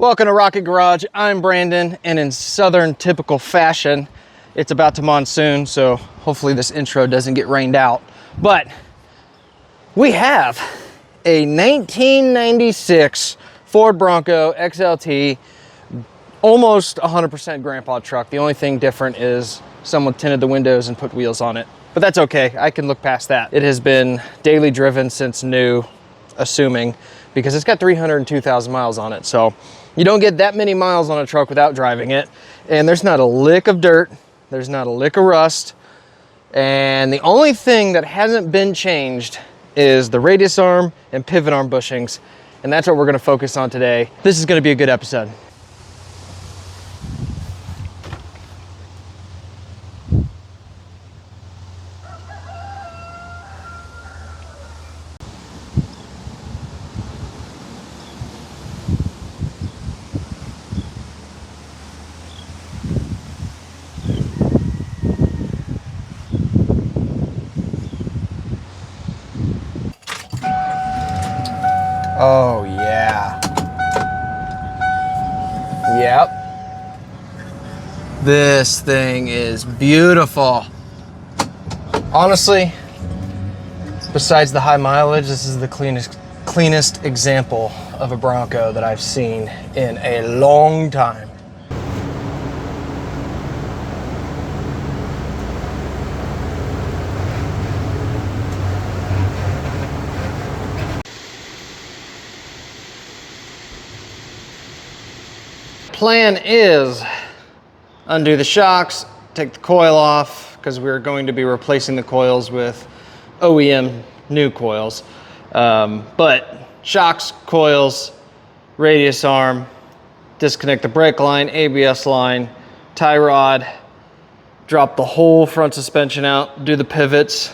Welcome to Rockit Garage. I'm Brandon, and in Southern typical fashion, it's about to monsoon, so hopefully this intro doesn't get rained out. But we have a 1996 Ford Bronco XLT, almost 100% grandpa truck. The only thing different is someone tinted the windows and put wheels on it, but that's okay. I can look past that. It has been daily driven since new, assuming, because it's got 302,000 miles on it. So you don't get that many miles on a truck without driving it. And there's not a lick of dirt. There's not a lick of rust. And the only thing that hasn't been changed is the radius arm and pivot arm bushings. And that's what we're gonna focus on today. This is gonna be a good episode. Oh yeah. Yep. This thing is beautiful. Honestly, besides the high mileage, this is the cleanest example of a Bronco that I've seen in a long time. Plan is undo the shocks, take the coil off, because we're going to be replacing the coils with OEM new coils. But shocks, coils, radius arm, disconnect the brake line, ABS line, tie rod, drop the whole front suspension out, do the pivots,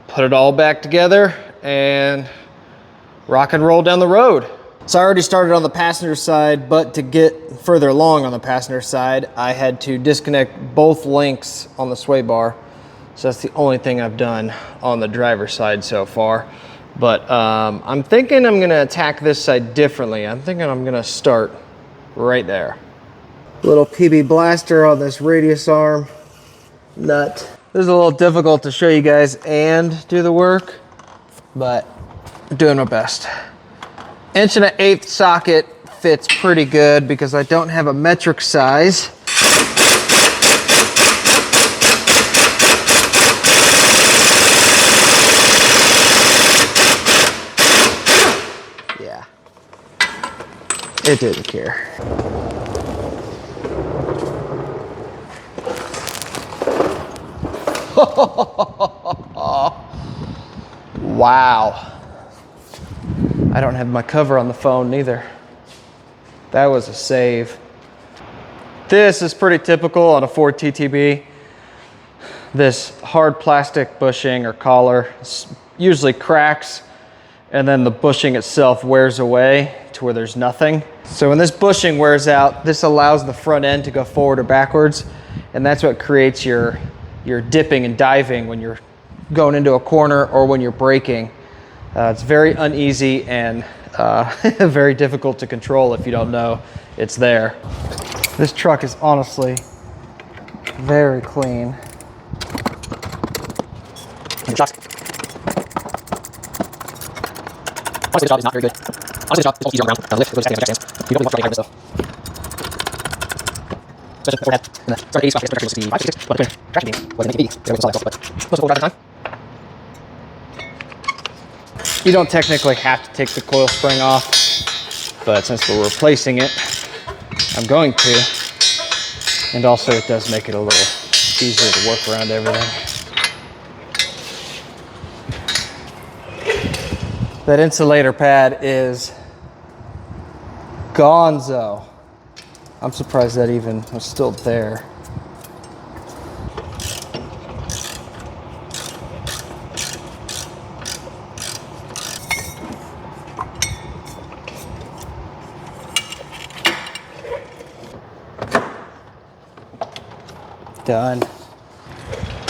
put it all back together, and rock and roll down the road. So I already started on the passenger side, but to get further along on the passenger side, I had to disconnect both links on the sway bar. So that's the only thing I've done on the driver's side so far. But I'm thinking I'm gonna attack this side differently. I'm thinking I'm gonna start right there. Little PB blaster on this radius arm nut. This is a little difficult to show you guys and do the work, but I'm doing my best. 1.1/8" socket fits pretty good because I don't have a metric size. Yeah, it didn't care. Wow. I don't have my cover on the phone neither. That was a save. This is pretty typical on a Ford TTB. This hard plastic bushing or collar usually cracks, and then the bushing itself wears away to where there's nothing. So when this bushing wears out, this allows the front end to go forward or backwards, and that's what creates your dipping and diving when you're going into a corner or when you're braking. It's very uneasy and very difficult to control if you don't know it's there. This truck is honestly very clean. Honestly, the job is not very good. Honestly, the job is easier on the ground. Lift, really just stands. You don't really want to get this stuff. Especially the forehead and the front 80 squash is 65, 66, but the traction beam was an 80, so it was solid, but most of the drive time. You don't technically have to take the coil spring off, but since we're replacing it, I'm going to. And also it does make it a little easier to work around everything. That insulator pad is gonzo. I'm surprised that even was still there. Done.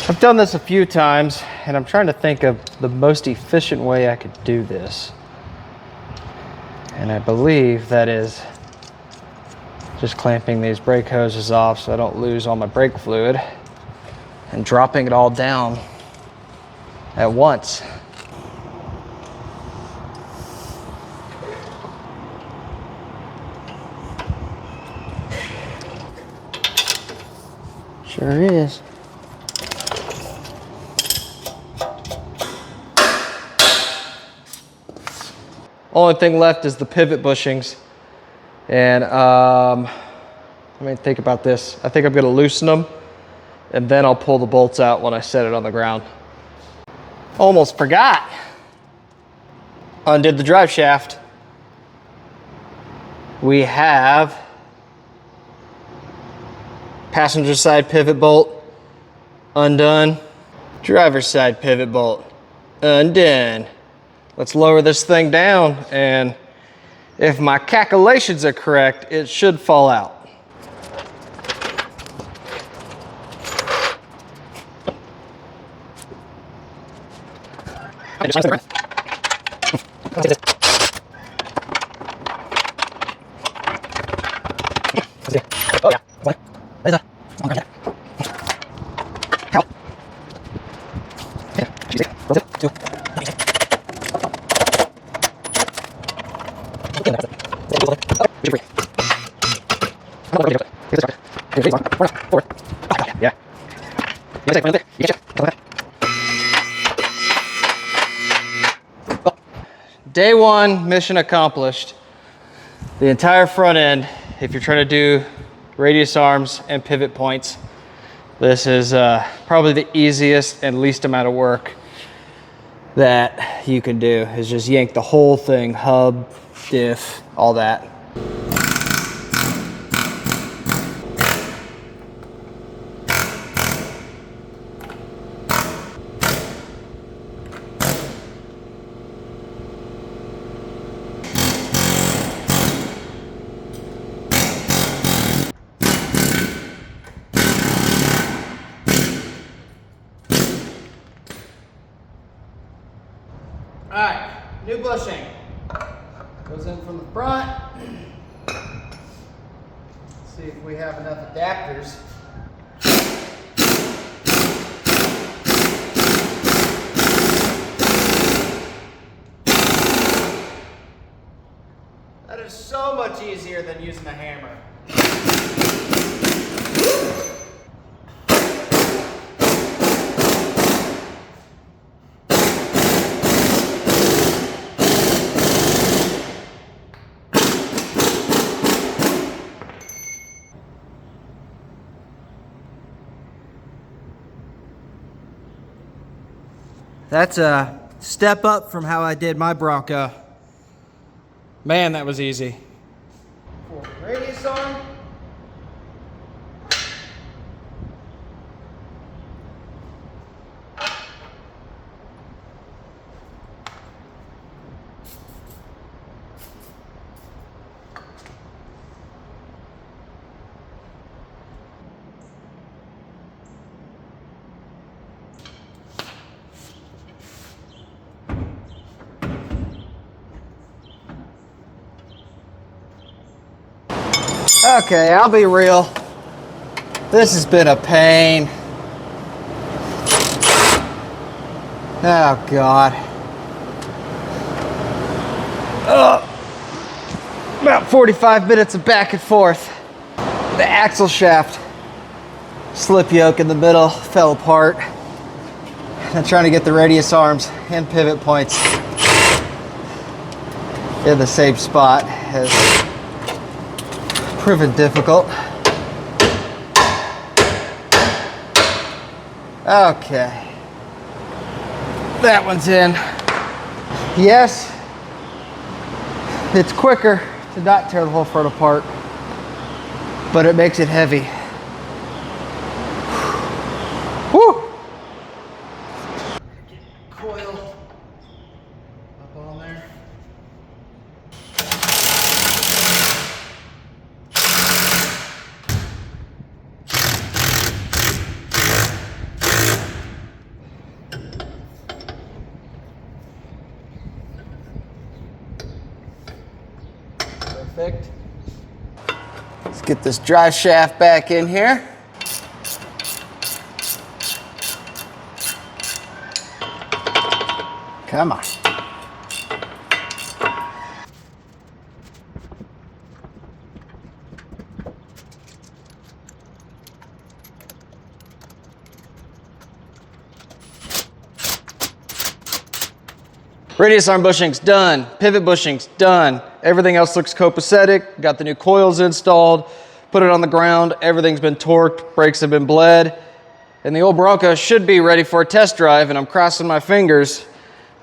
I've done this a few times, and I'm trying to think of the most efficient way I could do this. And I believe that is Just clamping these brake hoses off so I don't lose all my brake fluid and dropping it all down at once. Sure is. Only thing left is the pivot bushings. And let me think about this. I think I'm gonna loosen them and then I'll pull the bolts out when I set it on the ground. Almost forgot. Undid the drive shaft. We have passenger side pivot bolt undone, driver's side pivot bolt undone. Let's lower this thing down, and if my calculations are correct, it should fall out. Day one, mission accomplished. The entire front end, if you're trying to do radius arms and pivot points, this is probably the easiest and least amount of work that you can do, is just yank the whole thing, hub, diff, all that. All right, new bushing. Goes in from the front. See if we have enough adapters. That is so much easier than using a hammer. That's a step up from how I did my Bronco. Man, that was easy. For the radius arm. Okay, I'll be real. This has been a pain. Oh, God. About 45 minutes of back and forth. The axle shaft slip yoke in the middle fell apart. And trying to get the radius arms and pivot points in the same spot has proven difficult. Okay. That one's in. Yes, it's quicker to not tear the whole front apart, but it makes it heavy. Whew. Coil up on there. Perfect. Let's get this drive shaft back in here. Come on. Radius arm bushings done, pivot bushings done. Everything else looks copacetic. Got the new coils installed, put it on the ground. Everything's been torqued, brakes have been bled. And the old Bronco should be ready for a test drive, and I'm crossing my fingers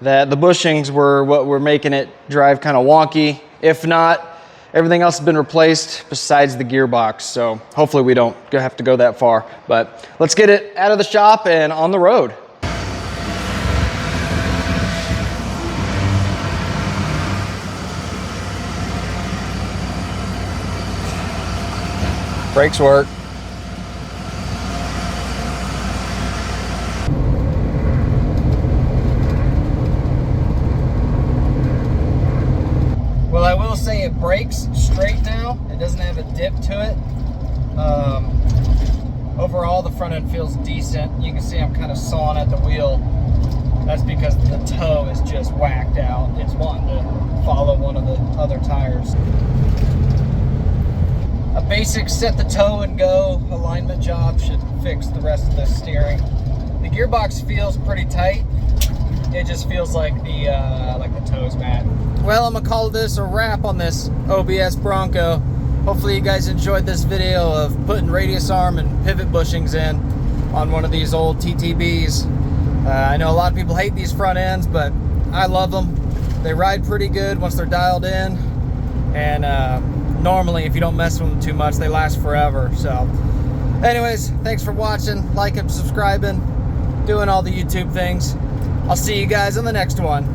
that the bushings were what were making it drive kind of wonky. If not, everything else has been replaced besides the gearbox. So hopefully we don't have to go that far. But let's get it out of the shop and on the road. Brakes work. Well, I will say it brakes straight now. It doesn't have a dip to it. Overall, the front end feels decent. You can see I'm kind of sawing at the wheel. That's because the toe is just whacked out. It's wanting to follow one of the other tires. A basic set the toe and go alignment job should fix the rest of the steering. The gearbox feels pretty tight. It just feels like the toe's bad. Well, I'm gonna call this a wrap on this OBS Bronco. Hopefully you guys enjoyed this video of putting radius arm and pivot bushings in on one of these old TTBs. I know a lot of people hate these front ends, but I love them. They ride pretty good once they're dialed in, and normally if you don't mess with them too much, they last forever. So anyways, thanks for watching, liking, subscribing, doing all the YouTube things. I'll see you guys on the next one.